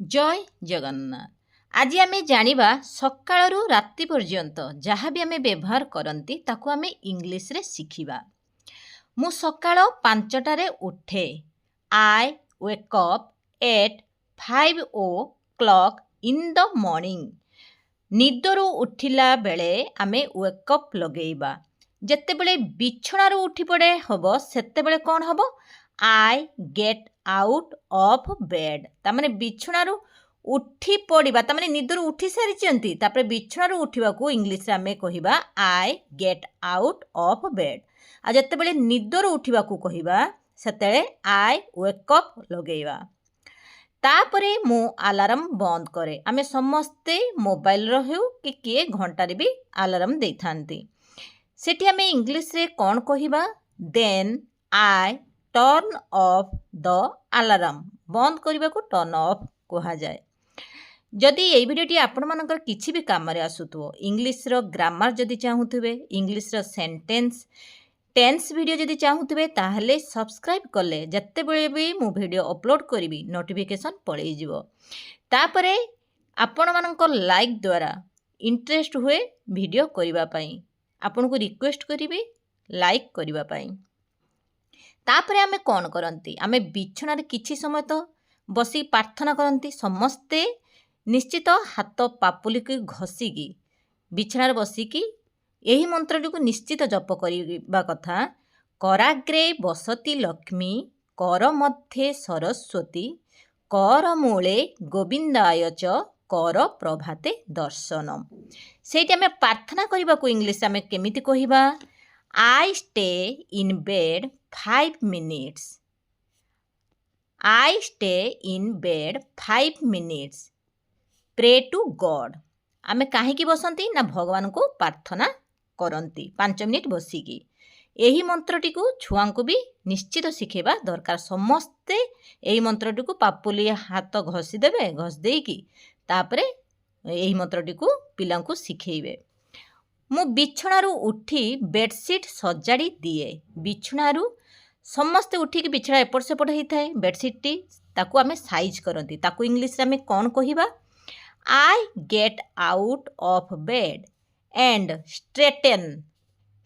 जय जगन्नाथ। आज आम जानिबा सकाळरू राति पर्यंत जहाँ भी आम व्यवहार करती ताकू आम इंग्लिश रे शिखिबा। मु सकाळ 5टारे उठे। I wake up at 5 o'clock in the morning. निदरू उठिला बेले आमे वेकअप लगेइबा। जेतेबेले बिछणारू उठी पड़े हबो सेतेबेले कौन हबो I get out of bed. तामाने बिछणारू उठी पड़िबा तामाने निदरू उठी सारिचंती तापरे बिछणारू उठिबाकू इंग्लिश रे आमे कहिबा I get out of bed. आ जेतेबेले निदरू उठिबाकू कहिबा सेतेबेले आई वेकअप लगेइबा। तापरे मु अलार्म बंद करे। आमे समस्ते मोबाइल रो हेउ कि किए घंटारे भी अलार्म देई थांती। सेठी आमे इंग्लिश रे कौन कहिबा then I turn off the alarm. बंद करबा को टर्न ऑफ कहा जाए। जदि एई भिडियोटी आपण मानकर किछि भी काम रे आसुथो इंग्लिश रो ग्रामर जदि चाहुथिबे इंग्लिश रो सेंटेंस टेंस वीडियो जदि चाहुथिबे ताहले सब्सक्राइब कले जत्तेबेले भी मु वीडियो अपलोड करिवि नोटिफिकेशन पळेइ जिवो। तापरे आपण मानकर लाइक द्वारा इंटरेस्ट हुए वीडियो करिबा पई आपण को रिक्वेस्ट करिवि लाइक करिबा पई। तापरे आमे कोन करंती आमे बिछणा रे किछि समय तो बसी प्रार्थना करंती। समस्ते निश्चित हाथ पापुली की घसी की बिछणा रे बसी की यही मंत्रटी को निश्चित जप करबा कथा। कराग्रे बसती लक्ष्मी कर मध्ये सरस्वती कर मूले गोविंदाय च कर प्रभाते दर्शनम। सेठी आमे प्रार्थना करबा को इंग्लिश आमे केमिति कहिबा I stay in bed 5 minutes। I stay in bed 5 minutes pray to God. आमे काहे की बसंती ना भगवान को प्रार्थना करंती 5 मिनिट बसिकी। यही मंत्रटी को छुआ को भी निश्चित शिखेबा दरकार। समस्ते यही मंत्रटी को पापुली हाथ घसी देबे घस देकी तापरे यही मंत्रटी को पिला को शिखेबे। मु बिछणारू उठी बेडशीट सजाड़ी दिए। बिछणारू समस्ते उठिकी बिछड़ा एपट सेपट होता है बेडशीट टी ताकू आमे साइज करंती। ताकू इंग्लिश रे आमे कौन कहिबा I get out of bed and straighten.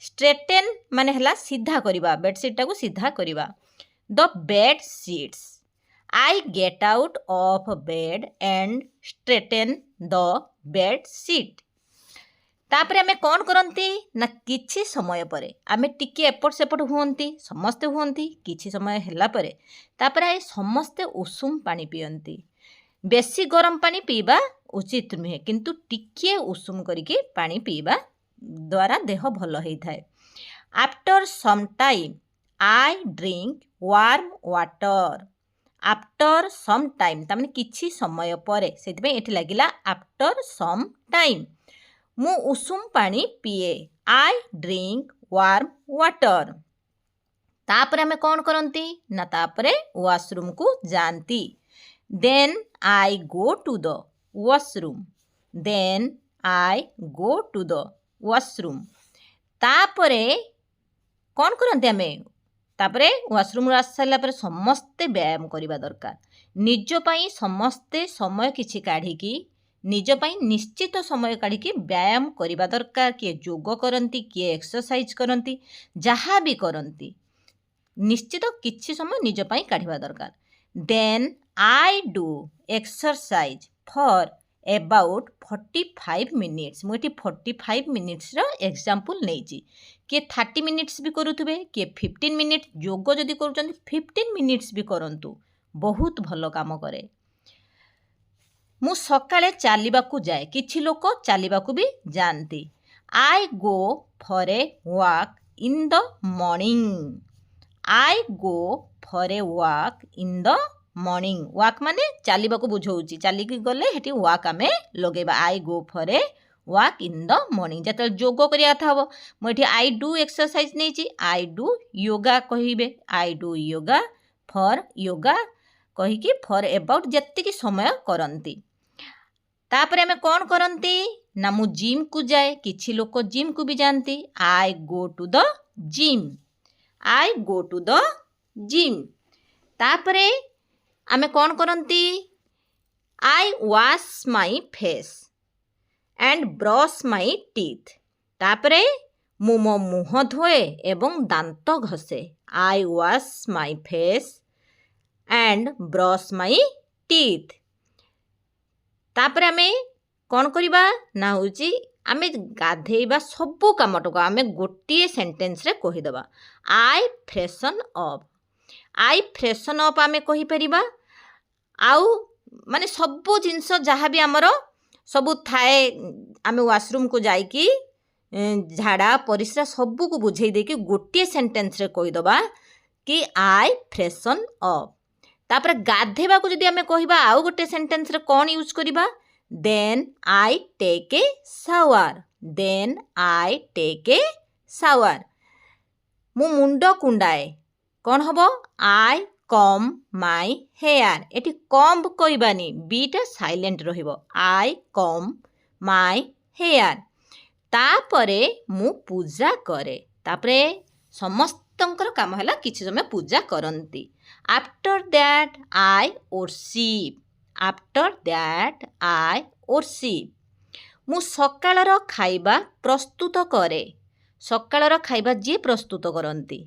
Straighten माने हला सीधा करिबा बेडशीट टाकू सीधा करिबा। The bed sheets I get out of bed and straighten the bed sheet. तापरे आमे कौन करंती ना किछि समय परे आमे टिके एपट सेपट हुअंती समस्ते हुअंती। किछि समय हैला परे तापरे समस्ते उषुम पानी पियंती। बेसी गरम पानी पीबा उचित नुहे किंतु टिके उषुम करिके पानी पीबा द्वारा देह भल होइथाय। After some time I drink warm water. After some time तामाने किछि समय परे सेति एठी लागिला आफ्टर सम टाइम मु उषुम पानी पिए। I drink warm water. तापरे आमे कौन करंती ना तापरे वॉशरूम को जानती। Then I go to the washroom. Then I go to the washroom. तापरे कौन करंती आमे तापरे वॉशरूम आस सारा पर समस्ते व्यायाम करबा दरकार। निज पई समस्ते समय किछि काढिकी निज पई निश्चित समय काढिकी व्यायाम करबा दरकार। किए योग करंती किए एक्सरसाइज करंती जहाँ भी करंती निश्चित किछि समय निज पई काढिबा दरकार। Then I do exercise for about 45 minutes। मुझे 45 minutes रो एग्जांपल नेछि। किए 30 minutes भी करुथबे किए 15 minutes योग जदि करूचंती 15 minutes भी करंतु बहुत भलो काम करे। मु सकाळे चालिबाकू जाए। किछि लोक चालिबाकू भी जानती। I go for a walk in the morning. I go for a walk in the morning. Walk माने चालिबाकू बुझौची चालिकी गले हेटी वॉक आमे लगेबा। I go for a walk in the morning जेतल योग करिया था हबो मु एठी आई डू एक्सरसाइज नेची। आई डू योगा कहिबे। I do yoga for yoga कहिकी फॉर अबाउट जेतिकी समय करंती। तापरे आमे कौन करंती ना मु जिम को जाए। किछि लोक जिम को भी जानती। I go to the gym. I go to the gym. तापरे आमे कौन करंती I wash my face and brush my teeth. ତାପରେ ମୁଁ ମୋ ମୁହଁ ଧୋଏ ଏବଂ ଦାନ୍ତ ଘଷେ. I wash my face and brush my teeth. ତାପରେ ଆମେ କ'ଣ କରିବା ନା ହେଉଛି ଆମେ ଗାଧେଇବା ସବୁ କାମଟାକୁ ଆମେ ଗୋଟିଏ ସେଣ୍ଟେନ୍ସରେ କହିଦେବା. I freshen up. I freshen up ଆମେ କହିପାରିବା. ଆଉ ମାନେ ସବୁ ଜିନିଷ ଯାହା ବି ଆମର ସବୁ ଥାଏ ଆମେ ୱାସରୁମ୍କୁ ଯାଇକି ଝାଡ଼ା ପରିସ୍ରା ସବୁକୁ ବୁଝେଇ ଦେଇକି ଗୋଟିଏ ସେଣ୍ଟେନ୍ସରେ କହିଦେବା କି I freshen up. ତାପରେ ଗାଧେଇବାକୁ ଯଦି ଆମେ କହିବା ଆଉ ଗୋଟେ ସେଣ୍ଟେନ୍ସରେ କ'ଣ ୟୁଜ୍ କରିବା? Then I take a shower. Then I take a shower. ମୁଁ ମୁଣ୍ଡ କୁଣ୍ଡାଏ. କ'ଣ ହେବ? I comb my hair. ଏଠି comb କହିବାନି, ବିଟା ସାଇଲେଣ୍ଟ ରହିବ. I comb my hair. ତାପରେ ମୁଁ ପୂଜା କରେ. ତାପରେ ସମସ୍ତଙ୍କର କାମ ହେଲା କିଛି ସମୟ ପୂଜା କରନ୍ତି. After that I worship. After that I worship. ମୁଁ ସକାଳର ଖାଇବା ପ୍ରସ୍ତୁତ କରେ. ସକାଳର ଖାଇବା ଯିଏ ପ୍ରସ୍ତୁତ କରନ୍ତି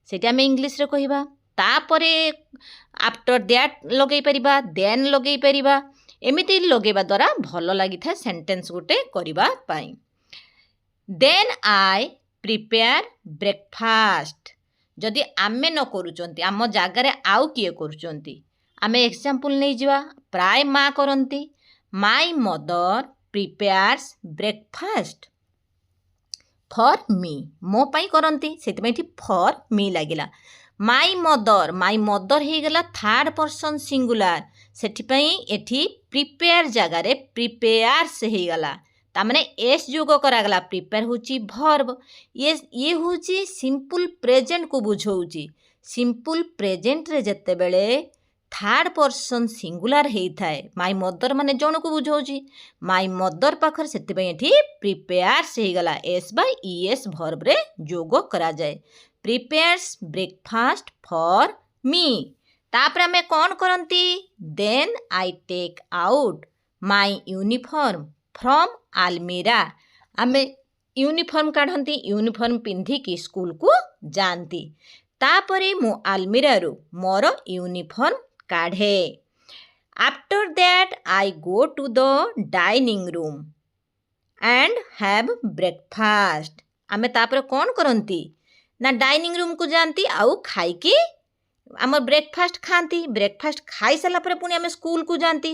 ସେଇଟା ଆମେ ଇଂଲିଶରେ କହିବା. ତାପରେ ଆଫ୍ଟର ଦ୍ୟାଟ୍ ଲଗେଇ ପାରିବା, ଦେନ୍ ଲଗେଇ ପାରିବା. ଏମିତି ଲଗେଇବା ଦ୍ୱାରା ଭଲ ଲାଗିଥାଏ ସେଣ୍ଟେନ୍ସ ଗୋଟେ କରିବା ପାଇଁ. ଦେନ୍ ଆଇ ପ୍ରିପେୟାର ବ୍ରେକଫାଷ୍ଟ. ଯଦି ଆମେ ନ କରୁଛନ୍ତି ଆମ ଜାଗାରେ ଆଉ କିଏ କରୁଛନ୍ତି ଆମେ ଏକ୍ଜାମ୍ପଲ୍ ନେଇଯିବା. ପ୍ରାୟ ମା କରନ୍ତି. ମାଇ ମଦର ପ୍ରିପେୟାର୍ସ ବ୍ରେକଫାଷ୍ଟ ଫର୍ ମି. ମୋ ପାଇଁ କରନ୍ତି ସେଥିପାଇଁ ଏଠି ଫର୍ ମି ଲାଗିଲା. ମାଇ ମଦର ହେଇଗଲା ଥାର୍ଡ଼ ପର୍ସନ୍ ସିଙ୍ଗୁଲାର. ସେଥିପାଇଁ ଏଠି ପ୍ରିପେୟାର ଜାଗାରେ ପ୍ରିପେୟାର୍ସ ହେଇଗଲା. ତାମାନେ ଏସ୍ ଯୋଗ କରାଗଲା. ପ୍ରିପେୟାର ହେଉଛି ଭର୍ବ. ଇଏ ହେଉଛି ସିମ୍ପୁଲ୍ ପ୍ରେଜେଣ୍ଟକୁ ବୁଝଉଛି. ସିମ୍ପୁଲ୍ ପ୍ରେଜେଣ୍ଟରେ ଯେତେବେଳେ ଥାର୍ଡ଼ ପର୍ସନ୍ ସିଙ୍ଗୁଲାର ହେଇଥାଏ ମାଇ ମଦର ମାନେ ଜଣକୁ ବୁଝଉଛି. ମାଇ ମଦର ପାଖରେ ସେଥିପାଇଁ ଏଠି ପ୍ରିପେୟାର୍ସ ହେଇଗଲା. ଏସ୍ ବାଇ ଇ ଏସ୍ ଭର୍ବରେ ଯୋଗ କରାଯାଏ. Prepares breakfast for me. ତାପରେ ଆମେ କ'ଣ କରନ୍ତି? Then I take out my uniform from ଆଲମିରା. ଆମେ ୟୁନିଫର୍ମ କାଢ଼ନ୍ତି. ୟୁନିଫର୍ମ ପିନ୍ଧିକି ସ୍କୁଲକୁ ଯାଆନ୍ତି. ତାପରେ ମୁଁ ଆଲମିରାରୁ ମୋର ୟୁନିଫର୍ମ କାଢ଼େ. After that I go to the dining room and have breakfast. ଆମେ ତାପରେ କ'ଣ କରନ୍ତି ନା ଡାଇନିଂ ରୁମ୍କୁ ଯାଆନ୍ତି ଆଉ ଖାଇକି ଆମର ବ୍ରେକଫାଷ୍ଟ ଖାଆନ୍ତି. ବ୍ରେକଫାଷ୍ଟ ଖାଇସାରିଲା ପରେ ପୁଣି ଆମେ ସ୍କୁଲକୁ ଯାଆନ୍ତି.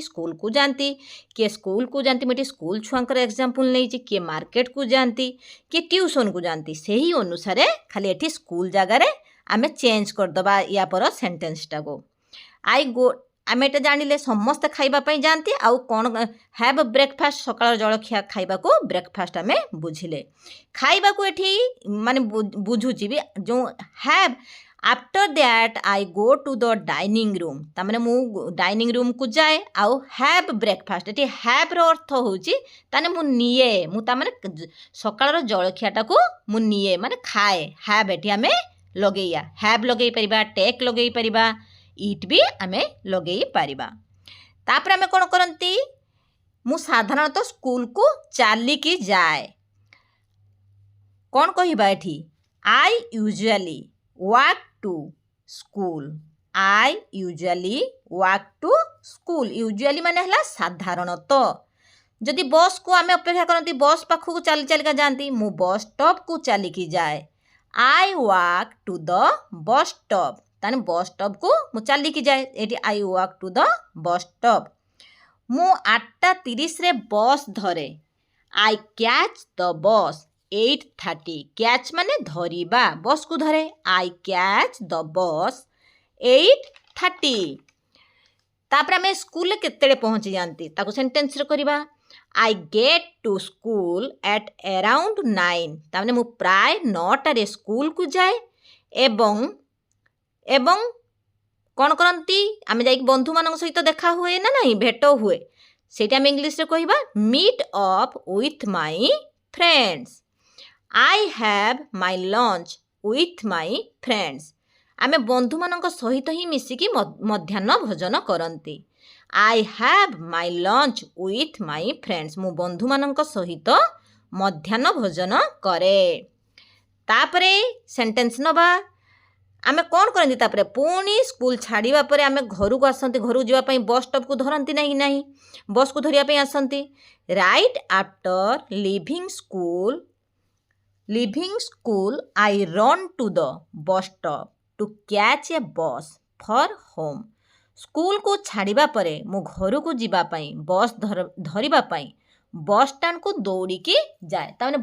କିଏ ସ୍କୁଲକୁ ଯାଆନ୍ତି ମୁଁ ଏଠି ସ୍କୁଲ ଛୁଆଙ୍କର ଏକ୍ଜାମ୍ପଲ୍ ନେଇଛି. କିଏ ମାର୍କେଟକୁ ଯାଆନ୍ତି, କିଏ ଟ୍ୟୁସନ୍କୁ ଯାଆନ୍ତି. ସେହି ଅନୁସାରେ ଖାଲି ଏଠି ସ୍କୁଲ ଜାଗାରେ ଆମେ ଚେଞ୍ଜ କରିଦେବା ୟା ପର ସେଣ୍ଟେନ୍ସଟାକୁ. ଆମେ ଏଇଟା ଜାଣିଲେ ସମସ୍ତେ ଖାଇବା ପାଇଁ ଯାଆନ୍ତି. ଆଉ କ'ଣ ହ୍ୟାଭ୍ ବ୍ରେକଫାଷ୍ଟ ସକାଳ ଜଳଖିଆ ଖାଇବାକୁ ବ୍ରେକଫାଷ୍ଟ ଆମେ ବୁଝିଲେ. ଖାଇବାକୁ ଏଠି ମାନେ ବୁଝୁଛି ବି ଯେଉଁ have. After that I go to the dining room. ତାମାନେ ମୁଁ ଡାଇନିଂ ରୁମ୍କୁ ଯାଏ ଆଉ ହ୍ୟାଭ୍ ବ୍ରେକଫାଷ୍ଟ. ଏଠି ହ୍ୟାଭ୍ର ଅର୍ଥ ହେଉଛି ତାମାନେ ମୁଁ ନିଏ. ମୁଁ ତାମାନେ ସକାଳର ଜଳଖିଆଟାକୁ ମୁଁ ନିଏ ମାନେ ଖାଏ. ହ୍ୟାଭ୍ ଏଠି ଆମେ ଲଗେଇବା. ହ୍ୟାଭ୍ ଲଗେଇ ପାରିବା, ଟେକ୍ ଲଗେଇ ପାରିବା, ଇଟ୍ ବି ଆମେ ଲଗେଇ ପାରିବା. ତାପରେ ଆମେ କ'ଣ କରନ୍ତି? ମୁଁ ସାଧାରଣତଃ ସ୍କୁଲକୁ ଚାଲିକି ଯାଏ. କ'ଣ କହିବା ଏଠି? I usually walk to school. I usually walk to school. Usually ମାନେ ହେଲା ସାଧାରଣତଃ. ଯଦି ବସ୍କୁ ଆମେ ଅପେକ୍ଷା କରନ୍ତି ବସ୍ ପାଖକୁ ଚାଲି ଚାଲିକା ଯାଆନ୍ତି ମୁଁ ବସ୍ ଷ୍ଟପ୍କୁ ଚାଲିକି ଯାଏ. I walk two the bus stop. ତାହେଲେ ବସ୍ ଷ୍ଟପ୍କୁ ମୁଁ ଚାଲିକି ଯାଏ. ଏଠି I walk two the bus stop. ମୁଁ 8:30ରେ ବସ୍ ଧରେ. I catch the bus 8:30. Catch ମାନେ ଧରିବା, ବସ୍କୁ ଧରେ. I catch the bus 8:30. ତାପରେ ଆମେ ସ୍କୁଲରେ କେତେବେଳେ ପହଞ୍ଚି ଯାଆନ୍ତି ତାକୁ ସେଣ୍ଟେନ୍ସରେ କରିବା. I get to school at around 9. ତାମାନେ ମୁଁ ପ୍ରାୟ 9ଟାରେ ସ୍କୁଲକୁ ଯାଏ. ଏବଂ କ'ଣ କରନ୍ତି? ଆମେ ଯାଇକି ବନ୍ଧୁମାନଙ୍କ ସହିତ ଦେଖା ହୁଏ ନା ନାହିଁ, ଭେଟ ହୁଏ. ସେଇଟା ଆମେ ଇଂଲିଶରେ କହିବା meet up with my friends. I have my lunch with my friends. ଆମେ ବନ୍ଧୁମାନଙ୍କ ସହିତ ହିଁ ମିଶିକି ମଧ୍ୟାହ୍ନ ଭୋଜନ କରନ୍ତି. I have my lunch with my friends. ମୁଁ ବନ୍ଧୁମାନଙ୍କ ସହିତ ମଧ୍ୟାହ୍ନ ଭୋଜନ କରେ। ତାପରେ ସେଣ୍ଟେନ୍ସ ନେବା। ଆମେ କ'ଣ କରନ୍ତି ତାପରେ ପୁଣି ସ୍କୁଲ ଛାଡ଼ିବା ପରେ ଆମେ ଘରକୁ ଆସନ୍ତି। ଘରକୁ ଯିବା ପାଇଁ ବସ୍ ଷ୍ଟପ୍କୁ ଧରନ୍ତି ନାହିଁ ବସ୍କୁ ଧରିବା ପାଇଁ ଆସନ୍ତି। Right after leaving school I run to the bus stop to catch a bus for home. ସ୍କୁଲକୁ ଛାଡ଼ିବା ପରେ ମୁଁ ଘରକୁ ଯିବା ପାଇଁ ବସ୍ ଧରିବା ପାଇଁ ବସ୍ ଷ୍ଟାଣ୍ଡକୁ ଦୌଡ଼ିକି ଯାଏ। ତାମାନେ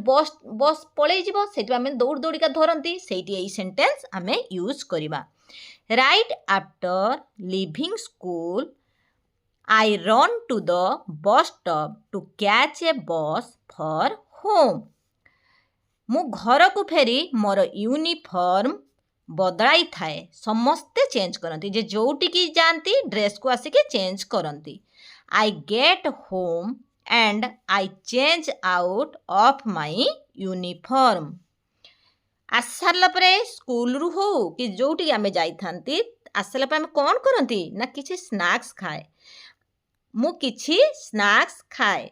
ବସ୍ ପଳେଇଯିବ, ସେଇଠି ଆମେ ଦୌଡ଼ିକା ଧରନ୍ତି। ସେଇଠି ଏଇ ସେଣ୍ଟେନ୍ସ ଆମେ ୟୁଜ୍ କରିବା। Right after leaving school I run to the bus stop to catch a bus for home. ମୁଁ ଘରକୁ ଫେରି ମୋର ୟୁନିଫର୍ମ ବଦଳାଇ ଥାଏ। ସମସ୍ତେ ଚେଞ୍ଜ କରନ୍ତି। ଯେ ଯେଉଁଠିକି ଯାଆନ୍ତି ଡ୍ରେସ୍କୁ ଆସିକି ଚେଞ୍ଜ କରନ୍ତି। I get home and I change out of my uniform। ଆସିସାରିଲା ପରେ ସ୍କୁଲରୁ ହଉ କି ଯେଉଁଠିକି ଆମେ ଯାଇଥାନ୍ତି ଆସିଲା ପରେ ଆମେ କ'ଣ କରନ୍ତି ନା କିଛି ସ୍ନାକ୍ସ ଖାଏ। ମୁଁ କିଛି ସ୍ନାକ୍ସ ଖାଏ।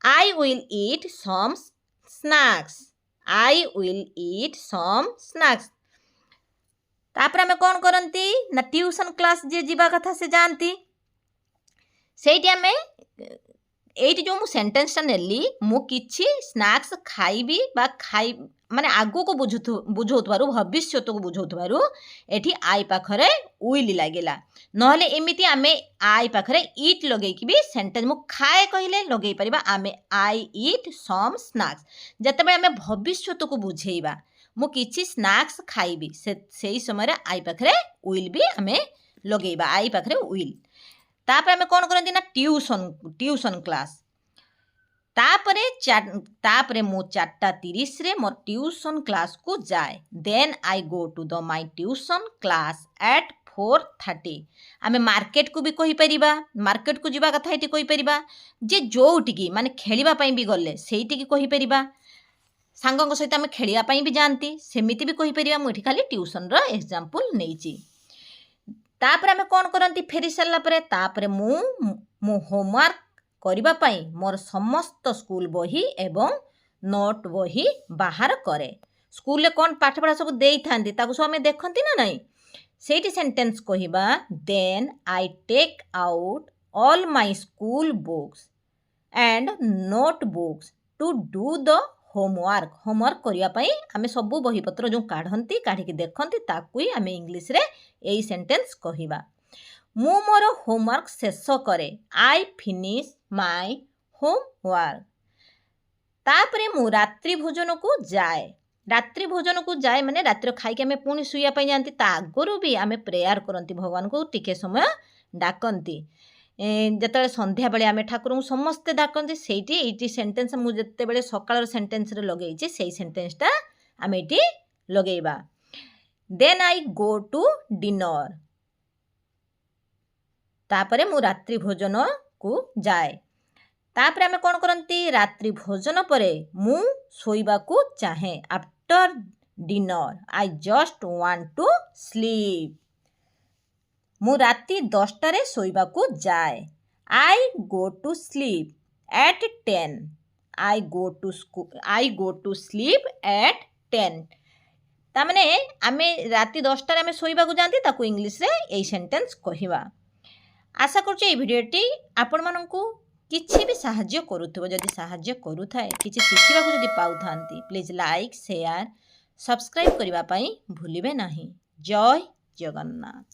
I will eat some snacks। I will eat some snacks। ତାପରେ ଆମେ କ'ଣ କରନ୍ତି ନା ଟ୍ୟୁସନ୍ କ୍ଲାସ୍ ଯିଏ ଯିବା କଥା ସେ ଯାଆନ୍ତି। ସେଇଠି ଆମେ ଏଇଠି ଯେଉଁ ମୁଁ ସେଣ୍ଟେନ୍ସଟା ନେଲି ମୁଁ କିଛି ସ୍ନାକ୍ସ ଖାଇବି ବା ମାନେ ଆଗକୁ ବୁଝଉଥିବାରୁ ଭବିଷ୍ୟତକୁ ବୁଝଉଥିବାରୁ ଏଠି ଆଇ ପାଖରେ ୱିଲ୍ ଲାଗିଲା। ନହେଲେ ଏମିତି ଆମେ ଆଇ ପାଖରେ ଇଟ୍ ଲଗେଇକି ବି ସେଣ୍ଟେନ୍ସ ମୁଁ ଖାଏ କହିଲେ ଲଗେଇ ପାରିବା। ଆମେ ଆଇ ଇଟ୍ ସମ୍ ସ୍ନାକ୍ସ ଯେତେବେଳେ ଆମେ ଭବିଷ୍ୟତକୁ ବୁଝେଇବା ମୁଁ କିଛି ସ୍ନାକ୍ସ ଖାଇବି ସେଇ ସମୟରେ ଆଇ ପାଖରେ ୱିଲ୍ ବି ଆମେ ଲଗେଇବା। ଆଇ ପାଖରେ ୱିଲ୍। ତାପରେ ଆମେ କ'ଣ କରନ୍ତି ନା ଟ୍ୟୁସନ୍ କ୍ଲାସ୍। ତାପରେ ମୁଁ 4:30ରେ ମୋ ଟ୍ୟୁସନ୍ କ୍ଲାସ୍କୁ ଯାଏ। ଦେନ୍ I go to the my tuition class at 4:30। ଆମେ ମାର୍କେଟକୁ ବି କହିପାରିବା। ମାର୍କେଟକୁ ଯିବା କଥା ଏଠି କହିପାରିବା। ଯେ ଯେଉଁଠିକି ମାନେ ଖେଳିବା ପାଇଁ ବି ଗଲେ ସେଇଠିକି କହିପାରିବା। ସାଙ୍ଗଙ୍କ ସହିତ ଆମେ ଖେଳିବା ପାଇଁ ବି ଯାଆନ୍ତି ସେମିତି ବି କହିପାରିବା। ମୁଁ ଏଠି ଖାଲି ଟ୍ୟୁସନ୍ର ଏକ୍ଜାମ୍ପଲ୍ ନେଇଛି। ତାପରେ ଆମେ କ'ଣ କରନ୍ତି ଫେରି ସାରିଲା ପରେ ତାପରେ ମୁଁ ହୋମୱାର୍କ କରିବା ପାଇଁ ମୋର ସମସ୍ତ ସ୍କୁଲ ବହି ଏବଂ ନୋଟ୍ ବହି ବାହାର କରେ। ସ୍କୁଲରେ କ'ଣ ପାଠପଢ଼ା ସବୁ ଦେଇଥାନ୍ତି ତାକୁ ସବୁ ଆମେ ଦେଖନ୍ତି ନା ନାହିଁ। ସେଇଠି ସେଣ୍ଟେନ୍ସ କହିବା then I take out all my school books and notebooks to do the homework କରିବା ପାଇଁ ଆମେ ସବୁ ବହିପତ୍ର ଯେଉଁ କାଢ଼ିକି ଦେଖନ୍ତି ତାକୁ ହିଁ ଆମେ ଇଂଲିଶରେ ଏଇ ସେଣ୍ଟେନ୍ସ କହିବା। ମୁଁ ମୋର ହୋମୱାର୍କ ଶେଷ କରେ। I finish my homework. ତାପରେ ମୁଁ ରାତ୍ରି ଭୋଜନକୁ ଯାଏ। ମାନେ ରାତିର ଖାଇକି ଆମେ ପୁଣି ଶୋଇବା ପାଇଁ ଯାଆନ୍ତି। ତା ଆଗରୁ ବି ଆମେ ପ୍ରେୟାର କରନ୍ତି। ଭଗବାନଙ୍କୁ ଟିକେ ସମୟ ଡାକନ୍ତି। ଯେତେବେଳେ ସନ୍ଧ୍ୟାବେଳେ ଆମେ ଠାକୁରଙ୍କୁ ସମସ୍ତେ ଡାକନ୍ତି ଏଇଠି ସେଣ୍ଟେନ୍ସ ମୁଁ ଯେତେବେଳେ ସକାଳର ସେଣ୍ଟେନ୍ସରେ ଲଗେଇଛି ସେଇ ସେଣ୍ଟେନ୍ସଟା ଆମେ ଏଇଠି ଲଗେଇବା। ଦେନ୍ ଆଇ ଗୋ ଟୁ ଡିନର। ତାପରେ ମୁଁ ରାତ୍ରି ଭୋଜନକୁ ଯାଏ। ତାପରେ ଆମେ କ'ଣ କରନ୍ତି ରାତ୍ରି ଭୋଜନ ପରେ ମୁଁ ଶୋଇବାକୁ ଚାହେଁ। After dinner I just want to sleep. ମୁଁ ରାତି 10ଟାରେ ଶୋଇବାକୁ ଯାଏ। I go to sleep at 10। I go to sleep at 10। ତାମାନେ ଆମେ ରାତି 10ଟାରେ ଆମେ ଶୋଇବାକୁ ଯାଆନ୍ତି ତାକୁ ଇଂଲିଶରେ ଏଇ ସେଣ୍ଟେନ୍ସ କହିବା। ଆଶା କରୁଛି ଏଇ ଭିଡ଼ିଓଟି ଆପଣମାନଙ୍କୁ କିଛି ବି ସାହାଯ୍ୟ କରୁଥିବ। ଯଦି ସାହାଯ୍ୟ କରୁଥାଏ କିଛି ଶିଖିବାକୁ ଯଦି ପାଉଥାନ୍ତି ପ୍ଲିଜ୍ ଲାଇକ୍ ସେୟାର ସବସ୍କ୍ରାଇବ୍ କରିବା ପାଇଁ ଭୁଲିବେ ନାହିଁ। ଜୟ ଜଗନ୍ନାଥ।